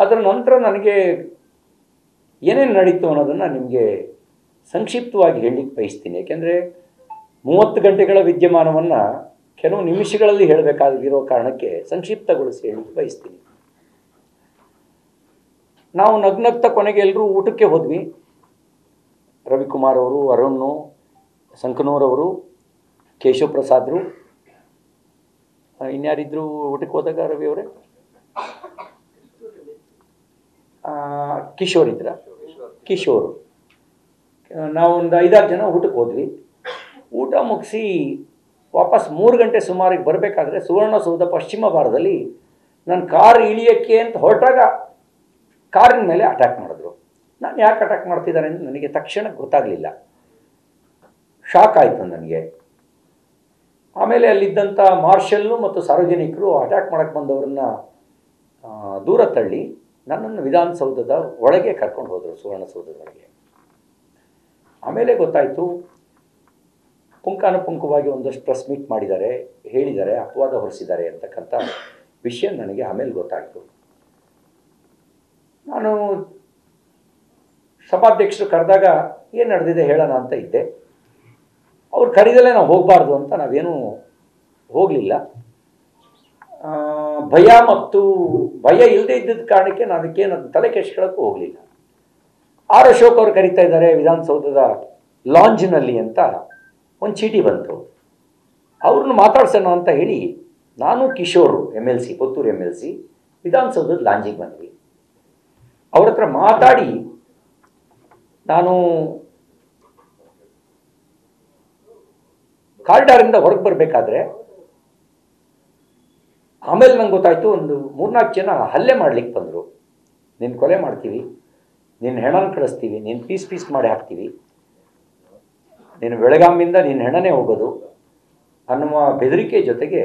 ಅದರ ನಂತರ ನನಗೆ ಏನೇನು ನಡೀತು ಅನ್ನೋದನ್ನು ನಿಮಗೆ ಸಂಕ್ಷಿಪ್ತವಾಗಿ ಹೇಳಲಿಕ್ಕೆ ಬಯಸ್ತೀನಿ. ಯಾಕೆಂದರೆ 30 ಗಂಟೆಗಳ ವಿದ್ಯಮಾನವನ್ನು ಕೆಲವು ನಿಮಿಷಗಳಲ್ಲಿ ಹೇಳಬೇಕಾಗಿರೋ ಕಾರಣಕ್ಕೆ ಸಂಕ್ಷಿಪ್ತಗೊಳಿಸಿ ಹೇಳಲಿಕ್ಕೆ ಬಯಸ್ತೀನಿ. ನಾವು ನಗ್ನಗ್ತ ಕೊನೆಗೆ ಎಲ್ಲರೂ ಊಟಕ್ಕೆ ಹೋದ್ವಿ. ರವಿಕುಮಾರ್ ಅವರು, ಅರುಣ್ಣು, ಸಂಕನೂರವರು, ಕೇಶವ್ ಪ್ರಸಾದ್ರು, ಇನ್ಯಾರಿದ್ರು ಊಟಕ್ಕೆ ಹೋದಾಗ ರವಿ ಅವರೇ? ಕಿಶೋರ್ ಇದ್ರ? ಕಿಶೋರು. ನಾವೊಂದು 5-6 ಜನ ಊಟಕ್ಕೆ ಹೋದ್ವಿ. ಊಟ ಮುಗಿಸಿ ವಾಪಸ್ 3 ಗಂಟೆ ಸುಮಾರಿಗೆ ಬರಬೇಕಾದ್ರೆ ಸುವರ್ಣಸೌಧ ಪಶ್ಚಿಮ ಭಾರತದಲ್ಲಿ ನನ್ನ ಕಾರ್ ಇಳಿಯೋಕ್ಕೆ ಅಂತ ಹೊರಟಾಗ ಕಾರಿನ ಮೇಲೆ ಅಟ್ಯಾಕ್ ಮಾಡಿದ್ರು. ನಾನು ಯಾಕೆ ಅಟ್ಯಾಕ್ ಮಾಡ್ತಿದ್ದಾರೆ ಅಂತ ನನಗೆ ತಕ್ಷಣ ಗೊತ್ತಾಗಲಿಲ್ಲ. ಶಾಕ್ ಆಯಿತು ನನಗೆ. ಆಮೇಲೆ ಅಲ್ಲಿದ್ದಂಥ ಮಾರ್ಷಲ್ಲು ಮತ್ತು ಸಾರ್ವಜನಿಕರು ಅಟ್ಯಾಕ್ ಮಾಡೋಕ್ಕೆ ಬಂದವರನ್ನ ದೂರ ತಳ್ಳಿ ನನ್ನನ್ನು ವಿಧಾನಸೌಧದ ಒಳಗೆ ಕರ್ಕೊಂಡು ಹೋದರು, ಸುವರ್ಣಸೌಧದ ಒಳಗೆ. ಆಮೇಲೆ ಗೊತ್ತಾಯಿತು, ಪುಂಖಾನುಪುಂಖವಾಗಿ ಒಂದಷ್ಟು ಪ್ರೆಸ್ ಮೀಟ್ ಮಾಡಿದ್ದಾರೆ, ಹೇಳಿದ್ದಾರೆ, ಅಪವಾದ ಹೊರಿಸಿದ್ದಾರೆ ಅಂತಕ್ಕಂಥ ವಿಷಯ ನನಗೆ ಆಮೇಲೆ ಗೊತ್ತಾಯಿತು. ನಾನು ಸಭಾಧ್ಯಕ್ಷರು ಕರೆದಾಗ ಏನು ನಡೆದಿದೆ ಹೇಳೋಣ ಅಂತ ಇದ್ದೆ. ಅವ್ರು ಕರೀದಲ್ಲೇ ನಾವು ಹೋಗಬಾರ್ದು ಅಂತ ನಾವೇನೂ ಹೋಗಲಿಲ್ಲ. ಭಯ ಇಲ್ಲದೆ ಇದ್ದಿದ್ದ ಕಾರಣಕ್ಕೆ ನಾನು ಅದಕ್ಕೇನು ತಲೆ ಕೆಡಿಸ್ಕೊಳ್ಳೋಕ್ಕೂ ಹೋಗಲಿಲ್ಲ. ಆರ್ ಅಶೋಕ್ ಅವರು ಕರೀತಾ ಇದ್ದಾರೆ ವಿಧಾನಸೌಧದ ಲಾಂಜ್ನಲ್ಲಿ ಅಂತ ಒಂದು ಚೀಟಿ ಬಂತು. ಅವ್ರನ್ನ ಮಾತಾಡ್ಸೋಣ ಅಂತ ಹೇಳಿ ನಾನು ಕಿಶೋರು MLC, ಪುತ್ತೂರು MLC ವಿಧಾನಸೌಧದ ಲಾಂಜಿಗೆ ಬಂದ್ವಿ. ಅವ್ರ ಹತ್ರ ಮಾತಾಡಿ ನಾನು ಕಾರಿಡಾರಿಂದ ಹೊರಗೆ ಬರಬೇಕಾದ್ರೆ ಆಮೇಲೆ ನಂಗೆ ಗೊತ್ತಾಯಿತು, ಒಂದು 3-4 ಜನ ಹಲ್ಲೆ ಮಾಡ್ಲಿಕ್ಕೆ ಬಂದರು. ನಿನ್ನ ಕೊಲೆ ಮಾಡ್ತೀವಿ, ನಿನ್ನ ಹೆಣನ ಕಳಿಸ್ತೀವಿ, ನಿನ್ನ ಪೀಸ್ ಮಾಡಿ ಹಾಕ್ತೀವಿ, ನೀನು ಬೆಳಗಾಮಿಂದ ನಿನ್ನ ಹೆಣನೇ ಹೋಗೋದು ಅನ್ನುವ ಬೆದರಿಕೆ ಜೊತೆಗೆ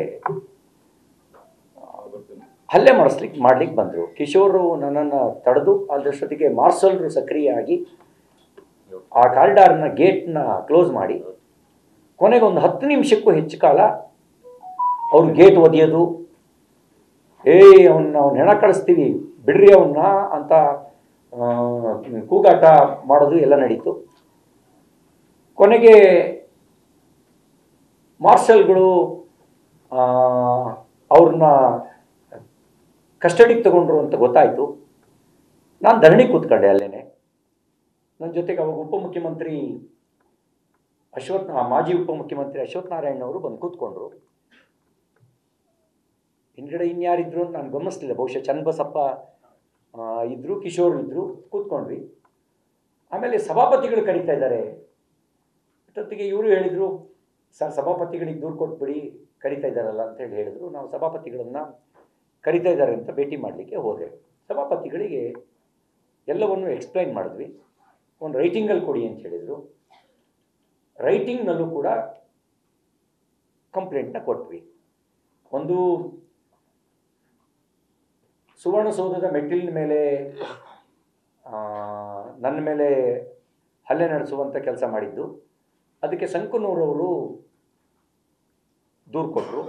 ಹಲ್ಲೆ ಮಾಡ್ಲಿಕ್ಕೆ ಬಂದರು. ಕಿಶೋರು ನನ್ನನ್ನು ತಡೆದು ಅದರಷ್ಟೊತ್ತಿಗೆ ಮಾರ್ಷಲ್ರು ಸಕ್ರಿಯವಾಗಿ ಆ ಕಾರಿಡಾರ್ನ ಗೇಟ್ನ ಕ್ಲೋಸ್ ಮಾಡಿ ಕೊನೆಗೆ ಒಂದು 10 ನಿಮಿಷಕ್ಕೂ ಹೆಚ್ಚು ಕಾಲ ಅವ್ರು ಗೇಟ್ ಒದೆಯೋದು, ಅವನ್ನ ಹೆಣ ಕಳಿಸ್ತೀವಿ ಬಿಡ್ರಿ ಅವನ್ನ ಅಂತ ಕೂಗಾಟ ಮಾಡೋದು ಎಲ್ಲ ನಡೀತು. ಕೊನೆಗೆ ಮಾರ್ಷಲ್ಗಳು ಅವ್ರನ್ನ ಕಸ್ಟಡಿಗೆ ತಗೊಂಡ್ರು ಅಂತ ಗೊತ್ತಾಯಿತು. ನಾನು ಧರಣಿ ಕೂತ್ಕೊಂಡೆ ಅಲ್ಲೇನೆ. ನನ್ನ ಜೊತೆಗೆ ಅವಾಗ ಮಾಜಿ ಉಪಮುಖ್ಯಮಂತ್ರಿ ಅಶ್ವಥ್ ನಾರಾಯಣ್ ಅವರು ಬಂದು ಕೂತ್ಕೊಂಡ್ರು. ಹಿಂದ್ಗಡೆ ಇನ್ಯಾರಿದ್ರು ಅಂತ ನಾನು ಗಮನಿಸ್ಲಿಲ್ಲ. ಬಹುಶಃ ಚನ್ನಬಸಪ್ಪ ಇದ್ದರು, ಕಿಶೋರ್ ಇದ್ದರು, ಕೂತ್ಕೊಂಡ್ವಿ. ಆಮೇಲೆ ಸಭಾಪತಿಗಳು ಕರೀತಾ ಇದ್ದಾರೆ. ಅಷ್ಟೊತ್ತಿಗೆ ಇವರು ಹೇಳಿದರು, ಸರ್ ಸಭಾಪತಿಗಳಿಗೆ ದೂರು ಕೊಟ್ಬಿಡಿ, ಕರೀತಾ ಇದ್ದಾರಲ್ಲ ಅಂತೇಳಿ ಹೇಳಿದ್ರು. ನಾವು ಸಭಾಪತಿಗಳನ್ನು ಕರೀತಾ ಇದ್ದಾರೆ ಅಂತ ಭೇಟಿ ಮಾಡಲಿಕ್ಕೆ ಹೋದೆ. ಸಭಾಪತಿಗಳಿಗೆ ಎಲ್ಲವನ್ನು ಎಕ್ಸ್ಪ್ಲೈನ್ ಮಾಡಿದ್ವಿ. ಒಂದು ರೈಟಿಂಗಲ್ಲಿ ಕೊಡಿ ಅಂತ ಹೇಳಿದರು. ರೈಟಿಂಗ್ನಲ್ಲೂ ಕೂಡ ಕಂಪ್ಲೇಂಟ್ನ ಕೊಟ್ವಿ. ಒಂದು ಸುವರ್ಣಸೌಧದ ಮೆಟ್ಟಿಲಿನ ಮೇಲೆ ನನ್ನ ಮೇಲೆ ಹಲ್ಲೆ ನಡೆಸುವಂಥ ಕೆಲಸ ಮಾಡಿದ್ದು, ಅದಕ್ಕೆ ಸಂಕನೂರವರು ದೂರು ಕೊಟ್ಟರು.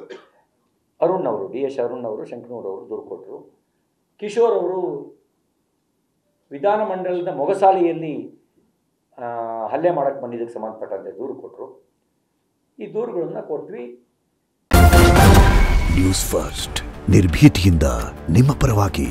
ಅರುಣ್ ಅವರು, DS ಅರುಣ್ ಅವರು, ಶಂಕನೂರವರು ದೂರು ಕೊಟ್ಟರು. ಕಿಶೋರ್ ಅವರು ವಿಧಾನಮಂಡಲದ ಮೊಗಸಾಲೆಯಲ್ಲಿ ಹಲ್ಲೆ ಮಾಡೋಕ್ಕೆ ಬಂದಿದ್ದಕ್ಕೆ ಸಂಬಂಧಪಟ್ಟಂತೆ ದೂರು ಕೊಟ್ಟರು. ಈ ದೂರುಗಳನ್ನು ಕೊಟ್ವಿ. ನ್ಯೂಸ್ ಫಸ್ಟ್, ನಿರ್ಭೀತಿಯಿಂದ ನಿಮ್ಮ ಪರವಾಗಿ.